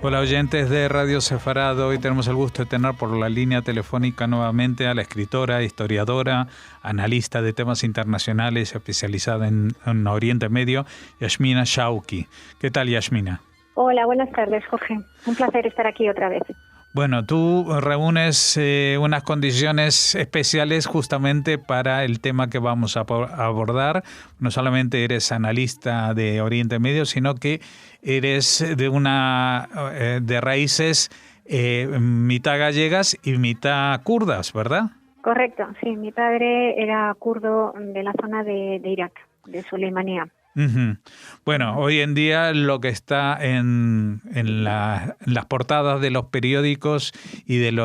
Hola oyentes de Radio Sefarad, hoy tenemos el gusto de tener por la línea telefónica nuevamente a la escritora, historiadora, analista de temas internacionales especializada en Oriente Medio, Yasmina Shawki. ¿Qué tal, Yasmina? Hola, buenas tardes, Jorge. Un placer estar aquí otra vez. Bueno, tú reúnes unas condiciones especiales justamente para el tema que vamos a abordar. No solamente eres analista de Oriente Medio, sino que eres de raíces mitad gallegas y mitad kurdas, ¿verdad? Correcto, sí. Mi padre era kurdo de la zona de Irak, de Suleimanía. Uh-huh. Bueno, hoy en día lo que está en las portadas de los periódicos y en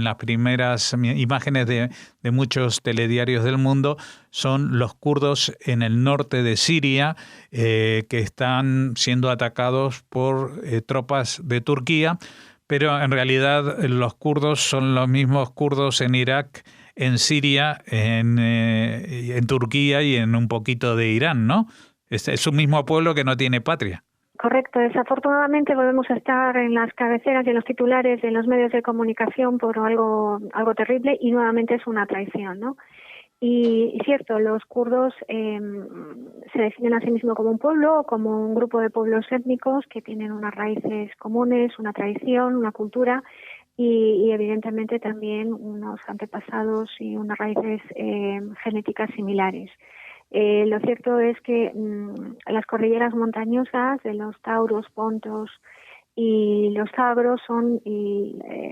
las primeras imágenes de muchos telediarios del mundo son los kurdos en el norte de Siria que están siendo atacados por tropas de Turquía, pero en realidad los kurdos son los mismos kurdos en Irak, en Siria, en Turquía y en un poquito de Irán, ¿no? Es un mismo pueblo que no tiene patria. Correcto. Desafortunadamente volvemos a estar en las cabeceras y en los titulares de los medios de comunicación por algo terrible y nuevamente es una traición, ¿no? Y cierto, los kurdos se definen a sí mismos como un pueblo, como un grupo de pueblos étnicos que tienen unas raíces comunes, una tradición, una cultura y evidentemente también unos antepasados y unas raíces genéticas similares. Lo cierto es que las cordilleras montañosas de los Tauros, Pontos y los Zagros son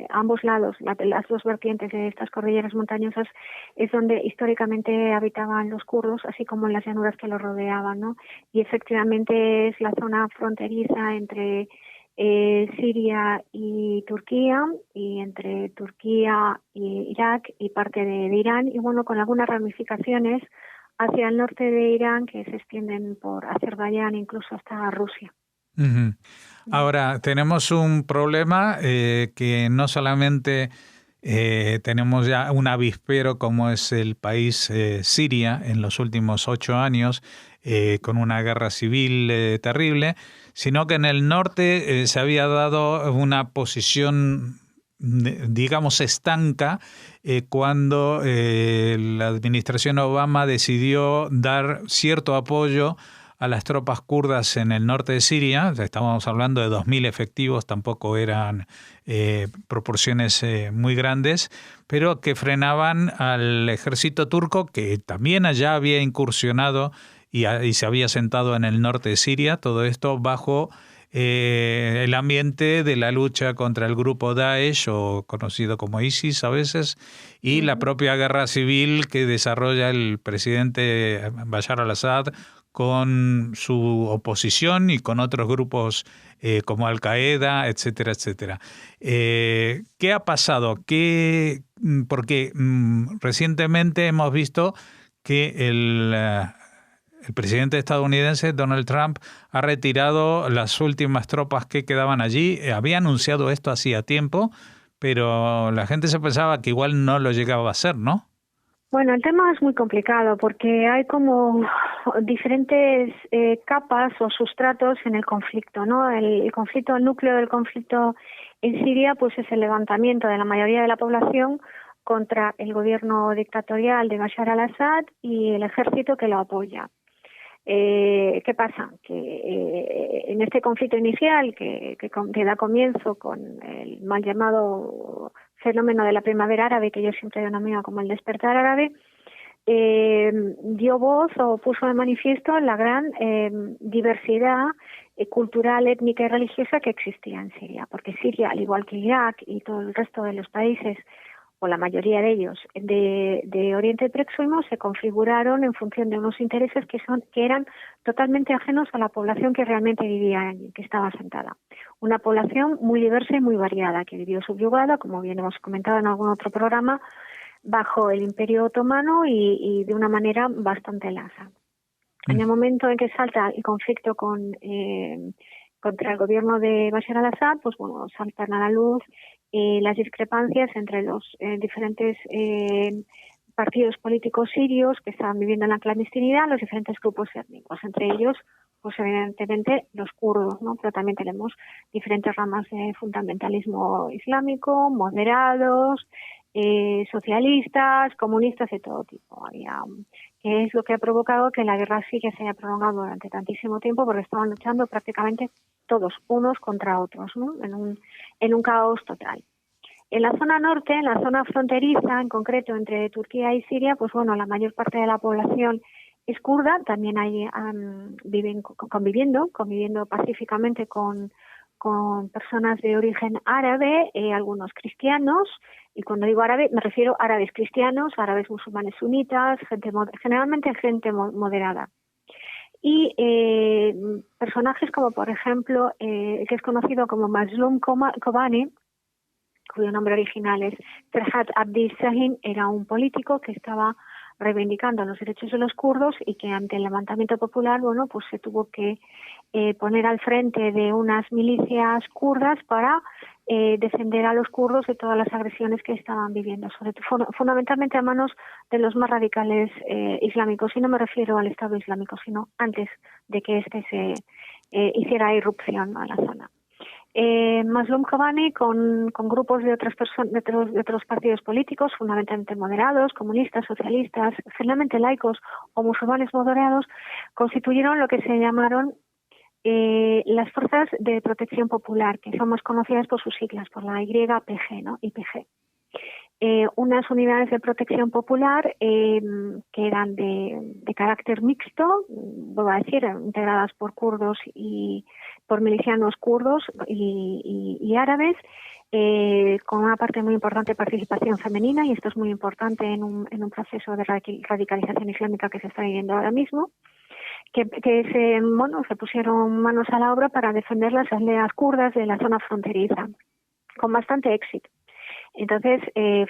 ambos lados, las dos vertientes de estas cordilleras montañosas es donde históricamente habitaban los kurdos, así como en las llanuras que los rodeaban, ¿no? Y efectivamente es la zona fronteriza entre Siria y Turquía, y entre Turquía y Irak y parte de Irán, y bueno, con algunas ramificaciones hacia el norte de Irán que se extienden por Azerbaiyán incluso hasta Rusia. Uh-huh. Ahora, tenemos un problema que no solamente tenemos ya un avispero como es el país Siria en los últimos 8 años, con una guerra civil terrible, sino que en el norte se había dado una posición, digamos, estanca cuando la administración Obama decidió dar cierto apoyo a las tropas kurdas en el norte de Siria. Estábamos hablando de 2.000 efectivos, tampoco eran proporciones muy grandes, pero que frenaban al ejército turco que también allá había incursionado y se había sentado en el norte de Siria, todo esto bajo el ambiente de la lucha contra el grupo Daesh, o conocido como ISIS a veces, y la propia guerra civil que desarrolla el presidente Bashar al-Assad con su oposición y con otros grupos como Al-Qaeda, etcétera, etcétera. ¿Qué ha pasado? Porque recientemente hemos visto que el presidente estadounidense, Donald Trump, ha retirado las últimas tropas que quedaban allí. Había anunciado esto hacía tiempo, pero la gente se pensaba que igual no lo llegaba a hacer, ¿no? Bueno, el tema es muy complicado porque hay como diferentes capas o sustratos en el conflicto, ¿no? El conflicto, el núcleo del conflicto en Siria, pues es el levantamiento de la mayoría de la población contra el gobierno dictatorial de Bashar al-Assad y el ejército que lo apoya. ¿Qué pasa? Que en este conflicto inicial que da comienzo con el mal llamado fenómeno de la primavera árabe, que yo siempre denomino como el despertar árabe, dio voz o puso de manifiesto la gran diversidad cultural, étnica y religiosa que existía en Siria, porque Siria, al igual que Irak y todo el resto de los países, o la mayoría de ellos, de Oriente Próximo, se configuraron en función de unos intereses que eran totalmente ajenos a la población que realmente vivía allí, que estaba asentada. Una población muy diversa y muy variada, que vivió subyugada, como bien hemos comentado en algún otro programa, bajo el Imperio Otomano y de una manera bastante lasa. En el momento en que salta el conflicto contra el gobierno de Bashar al-Assad, pues bueno, saltan a la luz las discrepancias entre los diferentes partidos políticos sirios que estaban viviendo en la clandestinidad, los diferentes grupos étnicos, entre ellos, pues evidentemente los kurdos, ¿no? Pero también tenemos diferentes ramas de fundamentalismo islámico, moderados, socialistas, comunistas de todo tipo. Que es lo que ha provocado que la guerra siria se haya prolongado durante tantísimo tiempo, porque estaban luchando prácticamente todos, unos contra otros, ¿no? En un caos total. En la zona norte, en la zona fronteriza, en concreto entre Turquía y Siria, pues bueno, la mayor parte de la población es kurda, también hay, viven conviviendo pacíficamente con personas de origen árabe, algunos cristianos, y cuando digo árabe me refiero a árabes cristianos, árabes musulmanes sunitas, generalmente gente moderada. Y personajes como, por ejemplo, el que es conocido como Mazlum Kobane, cuyo nombre original es Ferhat Abdi Sahin, era un político que estaba reivindicando los derechos de los kurdos y que ante el levantamiento popular, bueno, pues se tuvo que poner al frente de unas milicias kurdas para defender a los kurdos de todas las agresiones que estaban viviendo, sobre todo fundamentalmente a manos de los más radicales islámicos, y no me refiero al Estado Islámico, sino antes de que éste se hiciera irrupción a la zona. Mazlum Kobane con grupos de otras personas, de otros partidos políticos, fundamentalmente moderados, comunistas, socialistas, generalmente laicos o musulmanes moderados, constituyeron lo que se llamaron las Fuerzas de Protección Popular, que son más conocidas por sus siglas, por la YPG, ¿no? YPG. Unas unidades de protección popular que eran de carácter mixto, vuelvo a decir, integradas por kurdos y por milicianos kurdos y árabes, con una parte muy importante de participación femenina, y esto es muy importante en un proceso de radicalización islámica que se está viviendo ahora mismo, que se pusieron manos a la obra para defender las aldeas kurdas de la zona fronteriza, con bastante éxito. Entonces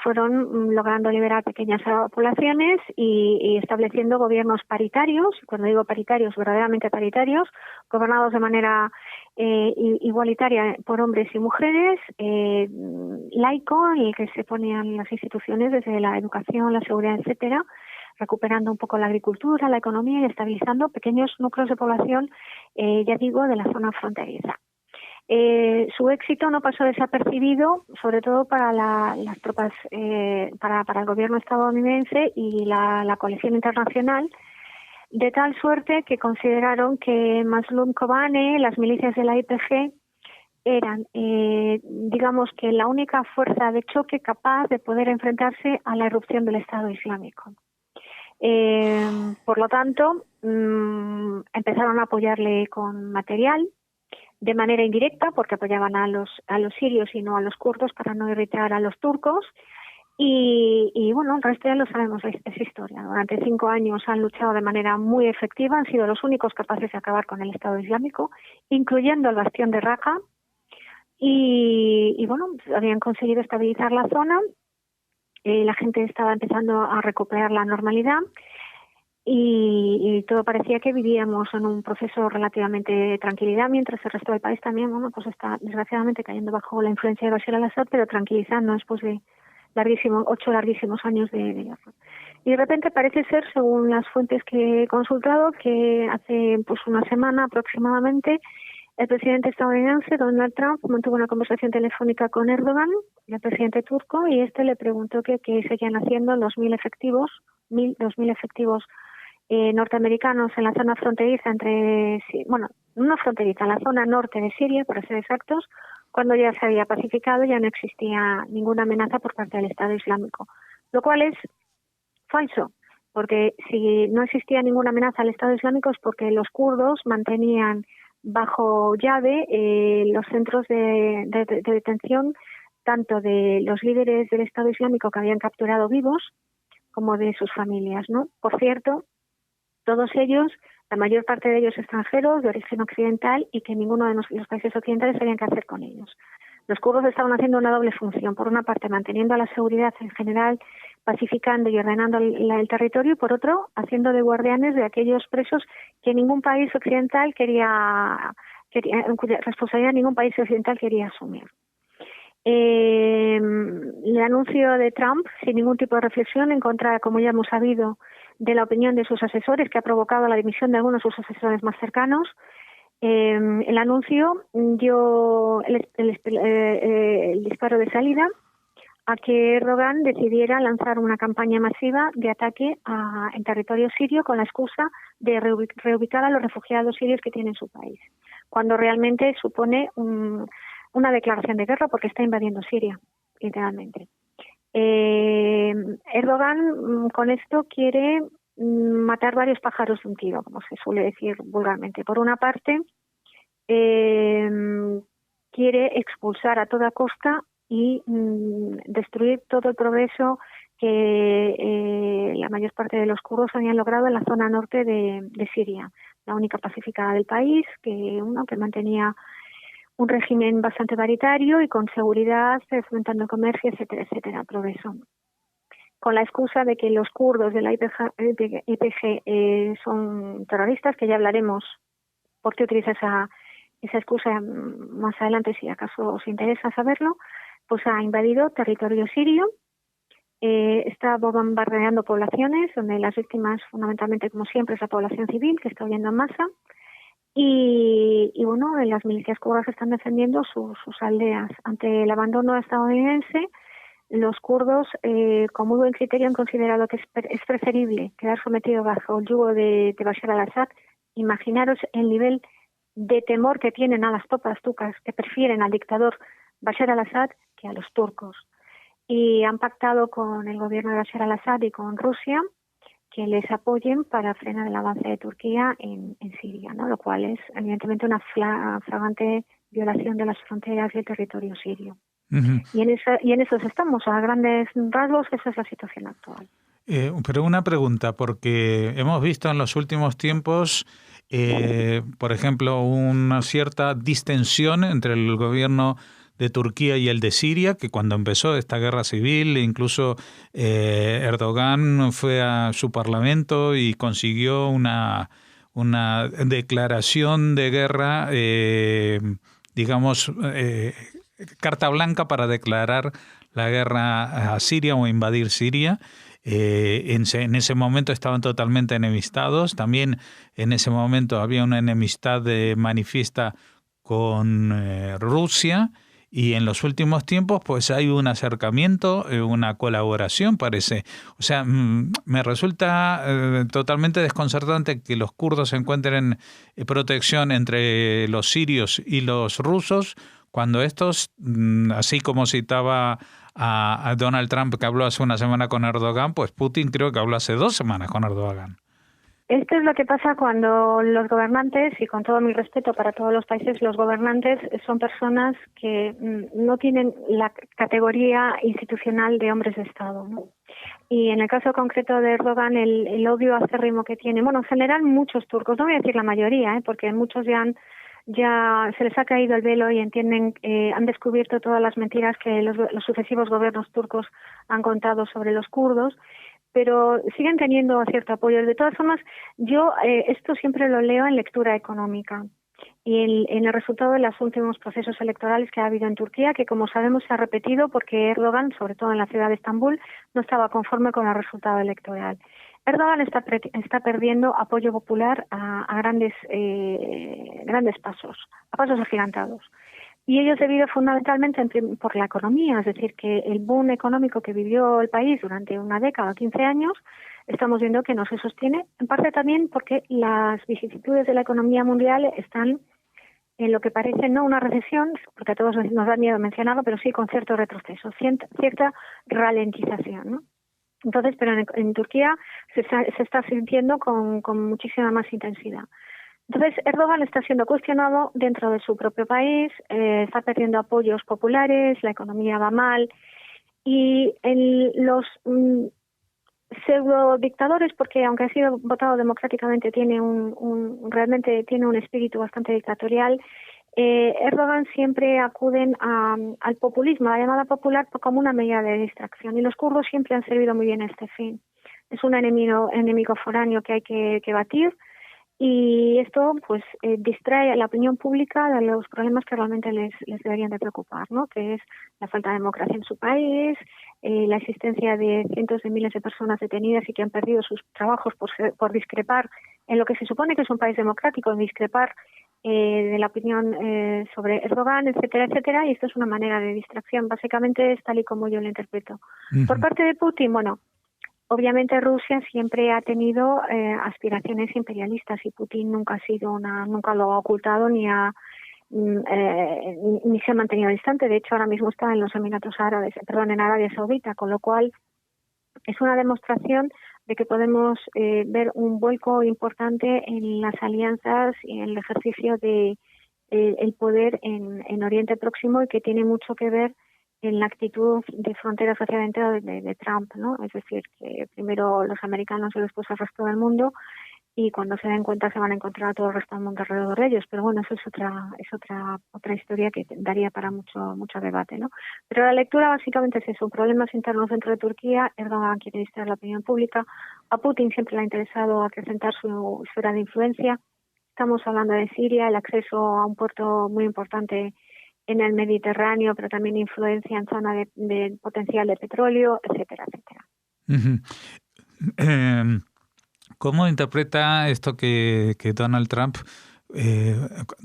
fueron logrando liberar pequeñas poblaciones y estableciendo gobiernos paritarios, cuando digo paritarios, verdaderamente paritarios, gobernados de manera igualitaria por hombres y mujeres, laico, en el que se ponían las instituciones desde la educación, la seguridad, etcétera, recuperando un poco la agricultura, la economía y estabilizando pequeños núcleos de población, ya digo, de la zona fronteriza. Su éxito no pasó desapercibido, sobre todo para las tropas, para el gobierno estadounidense y la coalición internacional, de tal suerte que consideraron que Mazlum Kobane, las milicias de la YPG, eran, digamos que la única fuerza de choque capaz de poder enfrentarse a la irrupción del Estado Islámico. Por lo tanto, empezaron a apoyarle con material, de manera indirecta, porque apoyaban a los sirios y no a los kurdos para no irritar a los turcos. Y bueno, el resto ya lo sabemos, es historia. Durante 5 años han luchado de manera muy efectiva, han sido los únicos capaces de acabar con el Estado Islámico, incluyendo el bastión de Raqqa. Y bueno, habían conseguido estabilizar la zona, la gente estaba empezando a recuperar la normalidad. Y todo parecía que vivíamos en un proceso relativamente de tranquilidad, mientras el resto del país también, bueno, pues está desgraciadamente cayendo bajo la influencia de Bashar al-Assad, pero tranquilizando después de 8 larguísimos años de guerra. Y de repente parece ser, según las fuentes que he consultado, que hace pues una semana aproximadamente el presidente estadounidense Donald Trump mantuvo una conversación telefónica con Erdogan, el presidente turco, y este le preguntó qué seguían haciendo los 2.000 efectivos norteamericanos en la zona fronteriza no fronteriza, en la zona norte de Siria, para ser exactos, cuando ya se había pacificado, ya no existía ninguna amenaza por parte del Estado Islámico, lo cual es falso, porque si no existía ninguna amenaza al Estado Islámico es porque los kurdos mantenían bajo llave los centros de detención tanto de los líderes del Estado Islámico que habían capturado vivos como de sus familias, ¿no? Por cierto, todos ellos, la mayor parte de ellos extranjeros, de origen occidental, y que ninguno de los países occidentales sabían qué hacer con ellos. Los kurdos estaban haciendo una doble función, por una parte manteniendo la seguridad en general, pacificando y ordenando el territorio, y por otro haciendo de guardianes de aquellos presos que ningún país occidental cuya responsabilidad ningún país occidental quería asumir. El anuncio de Trump, sin ningún tipo de reflexión, en contra, como ya hemos sabido, de la opinión de sus asesores, que ha provocado la dimisión de algunos de sus asesores más cercanos. El anuncio dio el disparo de salida a que Erdogan decidiera lanzar una campaña masiva de ataque en territorio sirio con la excusa de reubicar a los refugiados sirios que tiene en su país, cuando realmente supone una declaración de guerra porque está invadiendo Siria, literalmente. Erdogan con esto quiere matar varios pájaros de un tiro, como se suele decir vulgarmente. Por una parte, quiere expulsar a toda costa y destruir todo el progreso que la mayor parte de los kurdos habían logrado en la zona norte de Siria, la única pacificada del país, que mantenía un régimen bastante paritario y con seguridad, fomentando el comercio, etcétera, etcétera, progreso. Con la excusa de que los kurdos de la YPG son terroristas, que ya hablaremos por qué utiliza esa excusa más adelante, si acaso os interesa saberlo, pues ha invadido territorio sirio, está bombardeando poblaciones, donde las víctimas fundamentalmente, como siempre, es la población civil, que está huyendo en masa, y bueno, las milicias kurdas están defendiendo sus aldeas. Ante el abandono estadounidense, los kurdos, con muy buen criterio, han considerado que es preferible quedar sometido bajo el yugo de Bashar al-Assad. Imaginaros el nivel de temor que tienen a las tropas turcas, que prefieren al dictador Bashar al-Assad que a los turcos. Y han pactado con el gobierno de Bashar al-Assad y con Rusia que les apoyen para frenar el avance de Turquía en Siria, ¿no? Lo cual es evidentemente una flagrante violación de las fronteras y el territorio sirio. Uh-huh. Y en eso estamos, a grandes rasgos, esa es la situación actual. Pero una pregunta, porque hemos visto en los últimos tiempos, por ejemplo, una cierta distensión entre el gobierno de Turquía y el de Siria, que cuando empezó esta guerra civil, incluso Erdogan fue a su parlamento y consiguió una declaración de guerra, carta blanca para declarar la guerra a Siria o invadir Siria. En ese momento estaban totalmente enemistados. También en ese momento había una enemistad manifiesta con Rusia. Y en los últimos tiempos pues hay un acercamiento, una colaboración, parece. O sea, me resulta totalmente desconcertante que los kurdos encuentren protección entre los sirios y los rusos, cuando estos, así como citaba a Donald Trump, que habló hace una semana con Erdogan, pues Putin creo que habló hace 2 semanas con Erdogan. Esto es lo que pasa cuando los gobernantes, y con todo mi respeto para todos los países, los gobernantes son personas que no tienen la categoría institucional de hombres de Estado, ¿no? Y en el caso concreto de Erdogan, el odio acérrimo que tiene, bueno, en general muchos turcos, no voy a decir la mayoría, porque muchos ya se les ha caído el velo y entienden, han descubierto todas las mentiras que los sucesivos gobiernos turcos han contado sobre los kurdos, pero siguen teniendo cierto apoyo. De todas formas, yo esto siempre lo leo en lectura económica y en el resultado de los últimos procesos electorales que ha habido en Turquía, que como sabemos se ha repetido porque Erdogan, sobre todo en la ciudad de Estambul, no estaba conforme con el resultado electoral. Erdogan está perdiendo apoyo popular a grandes pasos, a pasos agigantados. Y ello es debido fundamentalmente por la economía, es decir, que el boom económico que vivió el país durante una década, 15 años, estamos viendo que no se sostiene, en parte también porque las vicisitudes de la economía mundial están en lo que parece no una recesión, porque a todos nos da miedo mencionarlo, pero sí con cierto retroceso, cierta ralentización, ¿no? Entonces, pero en Turquía se está sintiendo con muchísima más intensidad. Entonces, Erdogan está siendo cuestionado dentro de su propio país, está perdiendo apoyos populares, la economía va mal, y los pseudo dictadores, porque aunque ha sido votado democráticamente, realmente tiene un espíritu bastante dictatorial. Erdogan siempre acuden al populismo, a la llamada popular, como una medida de distracción, y los kurdos siempre han servido muy bien a este fin. Es un enemigo foráneo que hay que batir. Y esto pues distrae a la opinión pública de los problemas que realmente les deberían de preocupar, ¿no? Que es la falta de democracia en su país, la existencia de cientos de miles de personas detenidas y que han perdido sus trabajos por discrepar en lo que se supone que es un país democrático, discrepar de la opinión sobre Erdogan, etcétera, etcétera, y esto es una manera de distracción. Básicamente es tal y como yo lo interpreto. Por parte de Putin, bueno, obviamente Rusia siempre ha tenido aspiraciones imperialistas y Putin nunca lo ha ocultado ni se ha mantenido distante. De hecho, ahora mismo está en los Emiratos Árabes, en Arabia Saudita, con lo cual es una demostración de que podemos ver un vuelco importante en las alianzas y en el ejercicio de el poder en Oriente Próximo y que tiene mucho que ver en la actitud de fronteras hacia adentro de Trump, ¿no? Es decir, que primero los americanos y después el resto del mundo, y cuando se den cuenta se van a encontrar a todo el resto del mundo alrededor de ellos. Pero bueno, eso es otra historia que daría para mucho debate, ¿no? Pero la lectura básicamente es eso: problemas internos dentro de Turquía. Erdogan quiere distraer la opinión pública. A Putin siempre le ha interesado acrecentar su esfera de influencia. Estamos hablando de Siria, el acceso a un puerto muy importante en el Mediterráneo, pero también influencia en zona de potencial de petróleo, etcétera, etcétera. ¿Cómo interpreta esto que Donald Trump,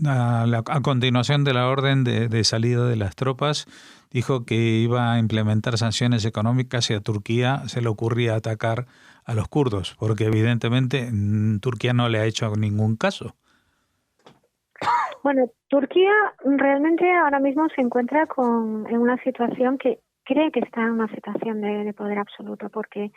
a continuación de la orden de salida de las tropas, dijo que iba a implementar sanciones económicas y a Turquía se le ocurría atacar a los kurdos? Porque evidentemente Turquía no le ha hecho ningún caso. Bueno, Turquía realmente ahora mismo se encuentra en una situación que cree que está en una situación de poder absoluto, porque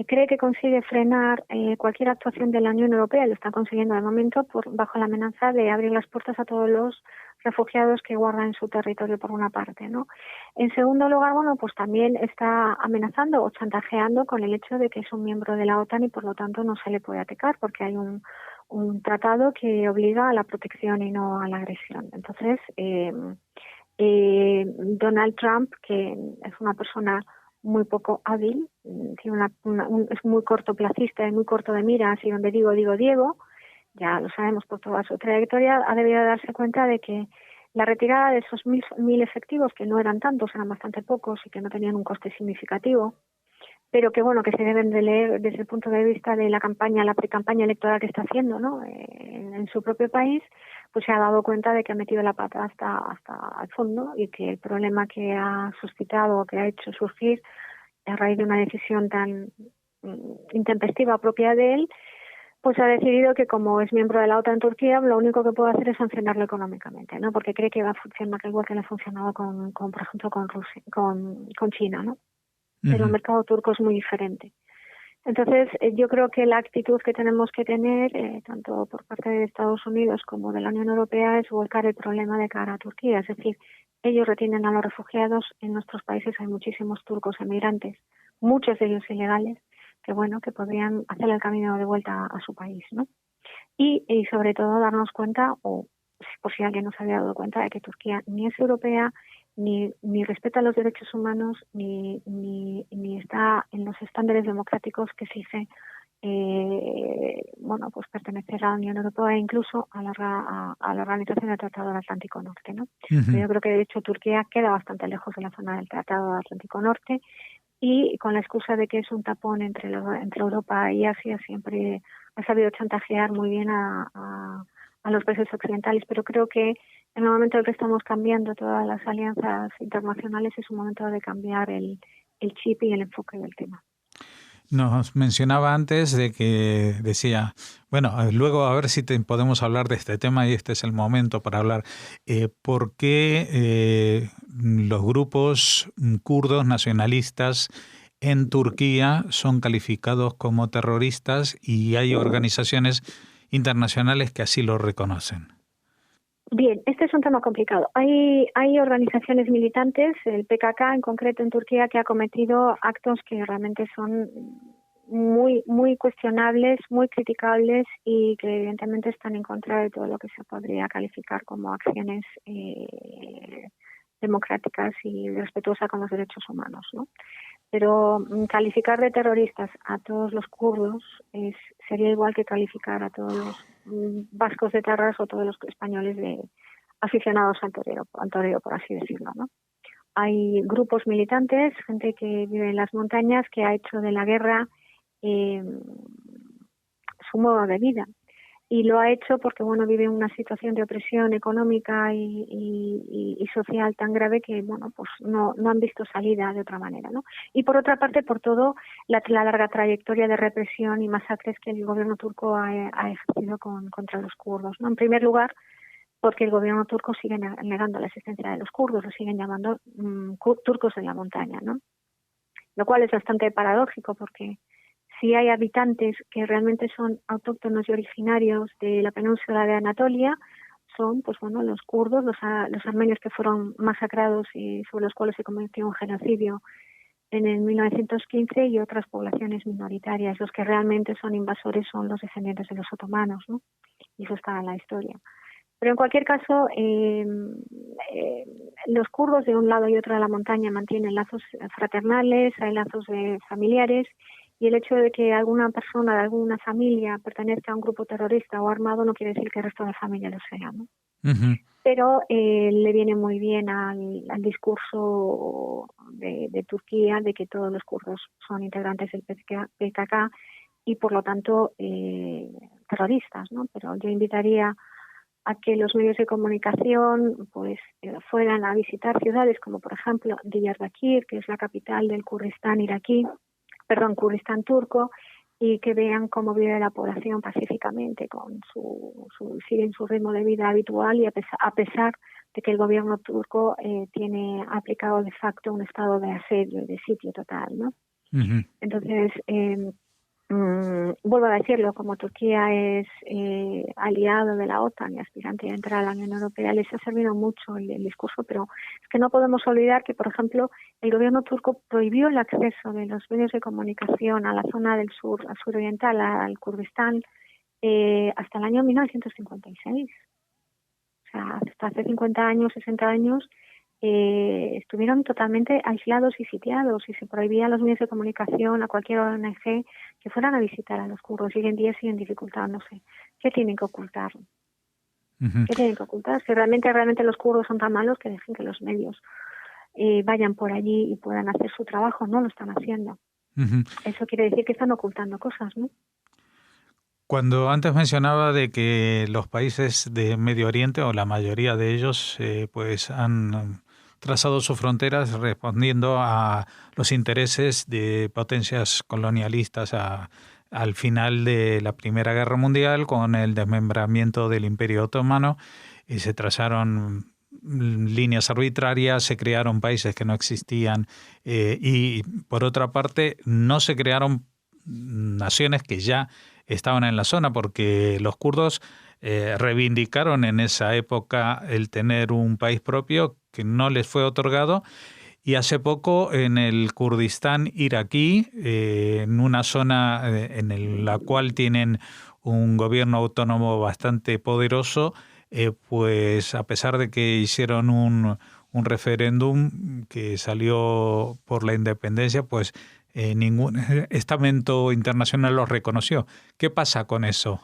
cree que consigue frenar cualquier actuación de la Unión Europea, y lo está consiguiendo de momento bajo la amenaza de abrir las puertas a todos los refugiados que guardan en su territorio, por una parte, ¿no? En segundo lugar, bueno, pues también está amenazando o chantajeando con el hecho de que es un miembro de la OTAN y por lo tanto no se le puede atacar porque hay un tratado que obliga a la protección y no a la agresión. Entonces, Donald Trump, que es una persona muy poco hábil, tiene es muy cortoplacista y muy corto de miras, y donde digo Diego, ya lo sabemos por toda su trayectoria, ha debido darse cuenta de que la retirada de esos mil efectivos, que no eran tantos, eran bastante pocos y que no tenían un coste significativo, pero que bueno, que se deben de leer desde el punto de vista de la pre-campaña electoral que está haciendo, ¿no? En su propio país, pues se ha dado cuenta de que ha metido la pata hasta el fondo, y que el problema que ha suscitado o que ha hecho surgir a raíz de una decisión tan intempestiva propia de él, pues ha decidido que como es miembro de la OTAN en Turquía, lo único que puede hacer es sancionarlo económicamente, ¿no? Porque cree que va a funcionar igual que le ha funcionado por ejemplo, con Rusia, con China, ¿no? Pero el mercado turco es muy diferente. Entonces, yo creo que la actitud que tenemos que tener, tanto por parte de Estados Unidos como de la Unión Europea, es volcar el problema de cara a Turquía. Es decir, ellos retienen a los refugiados. En nuestros países hay muchísimos turcos emigrantes, muchos de ellos ilegales, que podrían hacer el camino de vuelta a su país, ¿no? Y sobre todo darnos cuenta, o por si alguien no se había dado cuenta, de que Turquía ni es europea, ni respeta los derechos humanos, ni está en los estándares democráticos que exige pues pertenecer a la Unión Europea e incluso a la Organización del Tratado del Atlántico Norte, ¿no? Yo creo que de hecho Turquía queda bastante lejos de la zona del Tratado del Atlántico Norte, y con la excusa de que es un tapón entre Europa y Asia, siempre ha sabido chantajear muy bien a los países occidentales. Pero creo que en el momento en que estamos cambiando todas las alianzas internacionales, es un momento de cambiar el chip y el enfoque del tema. Nos mencionaba antes de que decía, bueno, luego a ver si podemos hablar de este tema, y este es el momento para hablar. ¿Por qué los grupos kurdos nacionalistas en Turquía son calificados como terroristas y hay organizaciones internacionales que así lo reconocen? Bien, este es un tema complicado. Hay organizaciones militantes, el PKK en concreto en Turquía, que ha cometido actos que realmente son muy muy cuestionables, muy criticables, y que evidentemente están en contra de todo lo que se podría calificar como acciones democráticas y respetuosas con los derechos humanos, ¿no? Pero calificar de terroristas a todos los kurdos sería igual que calificar a todos los vascos de Tarras o todos los españoles de aficionados al toreo, por así decirlo, ¿no? Hay grupos militantes, gente que vive en las montañas, que ha hecho de la guerra su modo de vida. Y lo ha hecho porque, bueno, vive una situación de opresión económica y social tan grave que, bueno, pues no han visto salida de otra manera, ¿no? Y por otra parte, por todo la larga trayectoria de represión y masacres que el gobierno turco ha ejercido contra los kurdos, ¿no? En primer lugar, porque el gobierno turco sigue negando la existencia de los kurdos, los siguen llamando turcos de la montaña, ¿no? Lo cual es bastante paradójico porque si hay habitantes que realmente son autóctonos y originarios de la península de Anatolia, son, pues bueno, los kurdos, los armenios que fueron masacrados y sobre los cuales se cometió un genocidio en el 1915 y otras poblaciones minoritarias. Los que realmente son invasores son los descendientes de los otomanos, ¿no? Y eso está en la historia. Pero en cualquier caso, los kurdos de un lado y otro de la montaña mantienen lazos fraternales, hay lazos familiares, y el hecho de que alguna persona de alguna familia pertenezca a un grupo terrorista o armado no quiere decir que el resto de la familia lo sea, ¿no? Uh-huh. Pero le viene muy bien al discurso de Turquía de que todos los kurdos son integrantes del PKK y por lo tanto terroristas, ¿no? Pero yo invitaría a que los medios de comunicación pues fueran a visitar ciudades como por ejemplo Diyarbakir, que es la capital del Kurdistán Kurdistán turco, y que vean cómo vive la población pacíficamente, siguen su ritmo de vida habitual y a pesar de que el gobierno turco tiene aplicado de facto un estado de asedio y de sitio total, ¿no? Uh-huh. Entonces, vuelvo a decirlo, como Turquía es aliado de la OTAN y aspirante a entrar a la Unión Europea, les ha servido mucho el discurso, pero es que no podemos olvidar que, por ejemplo, el gobierno turco prohibió el acceso de los medios de comunicación a la zona del sur, al suroriental, al Kurdistán, hasta el año 1956. O sea, hasta hace 50 años, 60 años, estuvieron totalmente aislados y sitiados y se prohibía a los medios de comunicación, a cualquier ONG que fueran a visitar a los kurdos y hoy en día siguen dificultándose. ¿Qué tienen que ocultar? Uh-huh. ¿Qué tienen que ocultar? Si realmente los kurdos son tan malos, que dejen que los medios vayan por allí y puedan hacer su trabajo. No lo están haciendo. Uh-huh. Eso quiere decir que están ocultando cosas, ¿no? Cuando antes mencionaba de que los países de Medio Oriente, o la mayoría de ellos, pues han trazado sus fronteras respondiendo a los intereses de potencias colonialistas al final de la Primera Guerra Mundial, con el desmembramiento del Imperio Otomano, y se trazaron líneas arbitrarias, se crearon países que no existían, y por otra parte no se crearon naciones que ya estaban en la zona, porque los kurdos reivindicaron en esa época el tener un país propio que no les fue otorgado, y hace poco en el Kurdistán iraquí, en una zona en la cual tienen un gobierno autónomo bastante poderoso, pues a pesar de que hicieron un referéndum que salió por la independencia, pues ningún estamento internacional los reconoció. ¿Qué pasa con eso?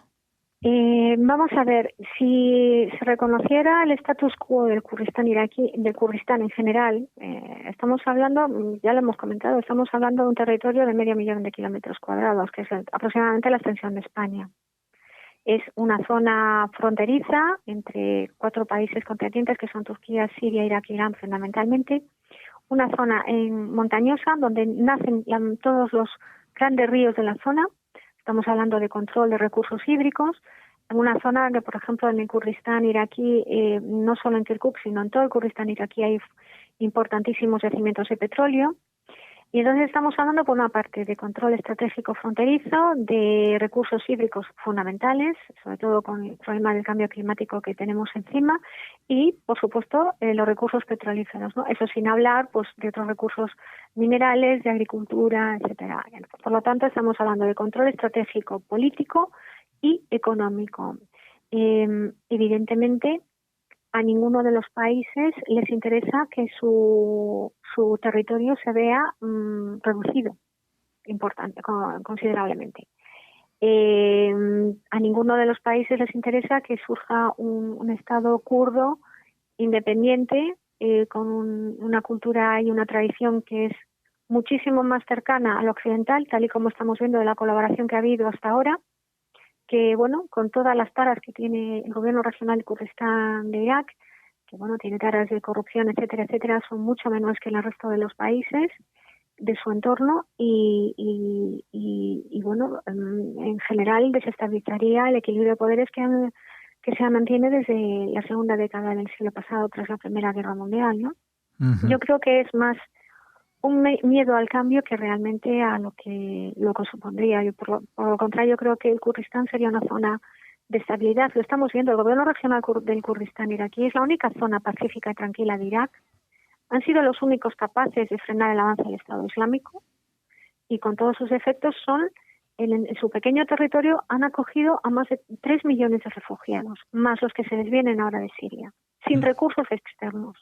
Vamos a ver, si se reconociera el status quo del Kurdistán iraquí, del Kurdistán en general, estamos hablando, ya lo hemos comentado, estamos hablando de un territorio de 500.000 de kilómetros cuadrados, que es aproximadamente la extensión de España. Es una zona fronteriza entre 4 países contendientes que son Turquía, Siria, Irak e Irán fundamentalmente. Una zona montañosa donde nacen todos los grandes ríos de la zona. Estamos hablando de control de recursos hídricos. En una zona que, por ejemplo, en el Kurdistán iraquí, no solo en Kirkuk, sino en todo el Kurdistán iraquí hay importantísimos yacimientos de petróleo. Y entonces estamos hablando, por una parte, de control estratégico fronterizo, de recursos hídricos fundamentales, sobre todo con el problema del cambio climático que tenemos encima, y, por supuesto, los recursos petrolíferos, ¿no? Eso sin hablar, pues, de otros recursos minerales, de agricultura, etcétera. Por lo tanto, estamos hablando de control estratégico, político y económico. Evidentemente, a ninguno de los países les interesa que su territorio se vea reducido considerablemente. A ninguno de los países les interesa que surja un Estado kurdo independiente, con una cultura y una tradición que es muchísimo más cercana al occidental, tal y como estamos viendo de la colaboración que ha habido hasta ahora, que bueno, con todas las taras que tiene el gobierno regional de Kurdistán de Irak, que bueno, tiene taras de corrupción, etcétera, etcétera, son mucho menores que el resto de los países de su entorno y bueno, en general desestabilizaría el equilibrio de poderes que se mantiene desde la segunda década del siglo pasado, tras la Primera Guerra Mundial, ¿no? Uh-huh. Yo creo que es más un miedo al cambio que realmente a lo que supondría. Yo, por lo contrario, creo que el Kurdistán sería una zona de estabilidad. Lo estamos viendo. El gobierno regional del Kurdistán iraquí es la única zona pacífica y tranquila de Irak. Han sido los únicos capaces de frenar el avance del Estado Islámico y con todos sus efectos en su pequeño territorio han acogido a más de 3 millones de refugiados, más los que se les vienen ahora de Siria, sin recursos externos.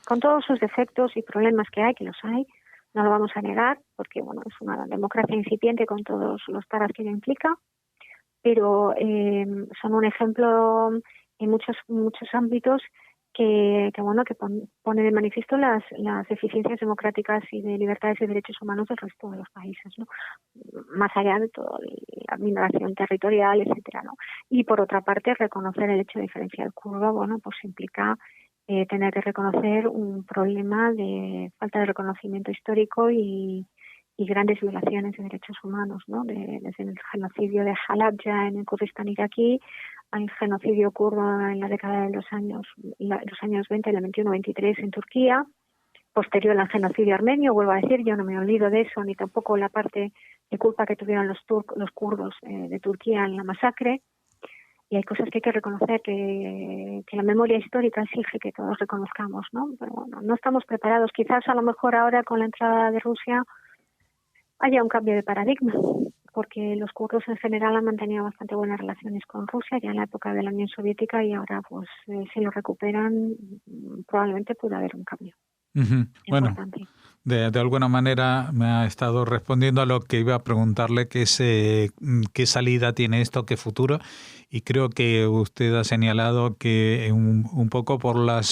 Con todos sus defectos y problemas que los hay, no lo vamos a negar, porque bueno, es una democracia incipiente con todos los taras que ello implica, pero son un ejemplo en muchos ámbitos que pone de manifiesto las deficiencias democráticas y de libertades y derechos humanos del resto de los países, ¿no? Más allá de toda la migración territorial, etcétera, ¿no? Y por otra parte, reconocer el hecho de diferenciar kurdo, bueno, pues implica tener que reconocer un problema de falta de reconocimiento histórico y grandes violaciones de derechos humanos, ¿no? Desde el genocidio de Halabja en el Kurdistán iraquí al genocidio kurdo en la década de los años 20, el 21-23 en Turquía, posterior al genocidio armenio. Vuelvo a decir, yo no me olvido de eso, ni tampoco la parte de culpa que tuvieron los kurdos de Turquía en la masacre. Y hay cosas que hay que reconocer, que la memoria histórica exige que todos reconozcamos, ¿no? Pero bueno, no estamos preparados. Quizás a lo mejor ahora con la entrada de Rusia haya un cambio de paradigma, porque los kurdos en general han mantenido bastante buenas relaciones con Rusia ya en la época de la Unión Soviética y ahora pues si lo recuperan probablemente pueda haber un cambio. Uh-huh. Bueno, de alguna manera me ha estado respondiendo a lo que iba a preguntarle, qué salida tiene esto, qué futuro, y creo que usted ha señalado que un poco por la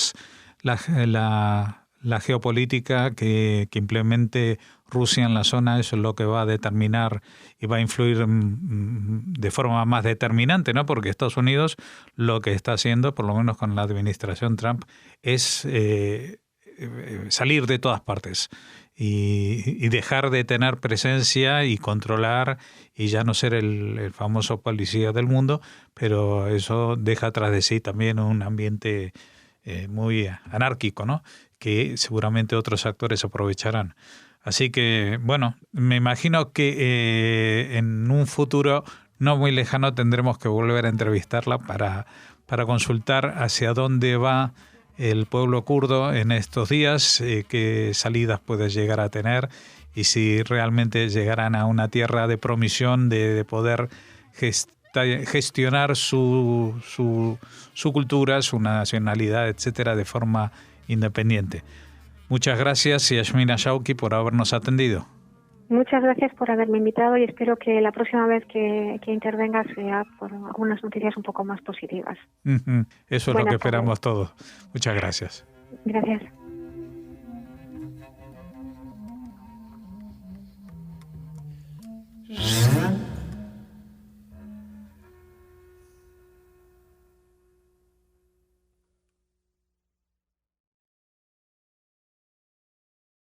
geopolítica que implemente Rusia en la zona, eso es lo que va a determinar y va a influir de forma más determinante, ¿no? Porque Estados Unidos lo que está haciendo, por lo menos con la administración Trump, es salir de todas partes y dejar de tener presencia y controlar y ya no ser el famoso policía del mundo, pero eso deja tras de sí también un ambiente muy anárquico, ¿no? Que seguramente otros actores aprovecharán. Así que, bueno, me imagino que en un futuro no muy lejano tendremos que volver a entrevistarla para consultar hacia dónde va el pueblo kurdo en estos días, qué salidas puede llegar a tener y si realmente llegarán a una tierra de promisión de poder gestionar su cultura, su nacionalidad, etcétera, de forma independiente. Muchas gracias, Yasmina Shawki, por habernos atendido. Muchas gracias por haberme invitado y espero que la próxima vez que intervenga sea por algunas noticias un poco más positivas. Eso es lo que esperamos todos. Muchas gracias. Gracias.